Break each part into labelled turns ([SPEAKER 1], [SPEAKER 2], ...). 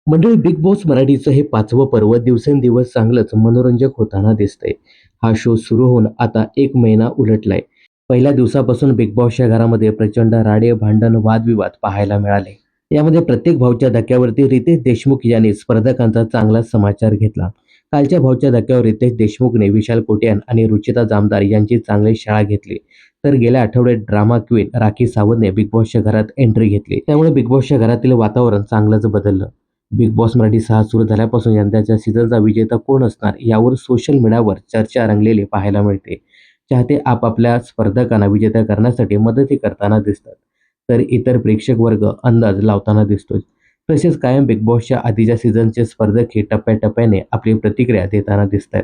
[SPEAKER 1] मंडळी, big boss मराठीचं हे 5वं पर्व दिवसेंदिवस चांगलंच मनोरंजक होताना दिसतंय. हा शो सुरू होऊन आता 1 महिना उलटलाय. पहिल्या दिवसापासून बिग बॉसच्या घरामध्ये प्रचंड राडे, भांडण, वादविवाद पाहायला मिळाले. यामध्ये प्रत्येक भाऊच्या धक्क्यावरती रितेश देशमुख यांनी स्पर्धकांचा चांगलाच समाचार घेतला. कालच्या भाऊच्या धक्क्यावर रितेश देशमुखने विशाल कोटियान आणि रुचिता जामदार यांची चांगली शाळा घेतली. तर गेल्या आठवड्यात ड्रामा क्वीन राखी सावंतने बिग बॉसच्या घरात एंट्री घेतली. त्यामुळे बिग बॉसच्या घरातील वातावरण चांगलंच बदललं. बिग बॉस मराठी 6 सुरू झाल्यापासून यंदाच्या सीझनचा विजेता कोण असणार यावर सोशल मीडियावर चर्चा रंगलेली पाहायला मिळते. चाहते आपापल्या स्पर्धकांना विजेता करण्यासाठी मदती करताना दिसतात, तर इतर प्रेक्षक वर्ग अंदाज लावताना दिसतोय. तसेच कायम बिग बॉसच्या आधीच्या सीझनचे स्पर्धकही टप्प्याटप्प्याने आपली प्रतिक्रिया देताना दिसतात.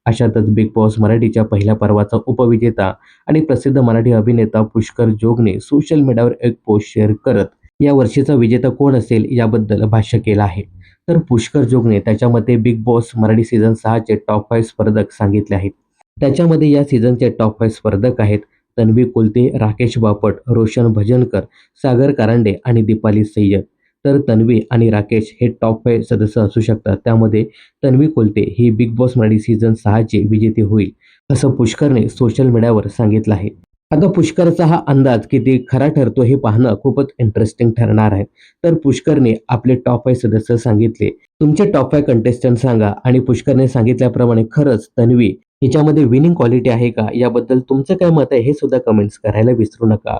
[SPEAKER 1] अशातच बिग बॉस मराठीच्या पहिल्या पर्वाचा उपविजेता आणि प्रसिद्ध मराठी अभिनेता पुष्कर जोगने सोशल मीडियावर एक पोस्ट शेअर करत या वर्षीचा विजेता कोण असेल याबद्दल भाष्य केलं आहे. तर पुष्कर जोगने त्याच्या मते बिग बॉस मराठी सीझन 6 चे टॉप 5 स्पर्धक सांगितले आहेत. त्याच्यामध्ये या सीझनचे टॉप 5 स्पर्धक आहेत: तन्वी कोलते, राकेश बापट, रोशन भजनकर, सागर कारंडे आणि दीपाली सय्यद. तर तन्वी आणि राकेश हे टॉप 5 सदस्य असू शकतात. त्यामध्ये तन्वी कोलते ही बिग बॉस मराठी सीझन 6 ची विजेती होईल, असं पुष्करने सोशल मीडियावर सांगितलं आहे. आता पुष्करचा हा अंदाज किती खरा ठरतो हे पाहणं खूपच इंटरेस्टिंग ठरणार आहे. तर पुष्करने आपले टॉप 5 सदस्य सांगितले. तुमचे टॉप 5 कंटेस्टंट सांगा आणि पुष्करने सांगितल्याप्रमाणे खरंच तन्वी हिच्यामध्ये विनिंग क्वालिटी आहे का? याबद्दल तुमचं काय मत आहे हे सुद्धा कमेंट्स करायला विसरू नका.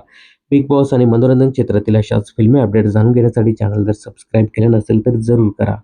[SPEAKER 1] बिग बॉस आणि मनोरंजन क्षेत्रातील अशाच फिल्मी अपडेट जाणून घेण्यासाठी चॅनल जर सबस्क्राईब केलं नसेल तर जरूर करा.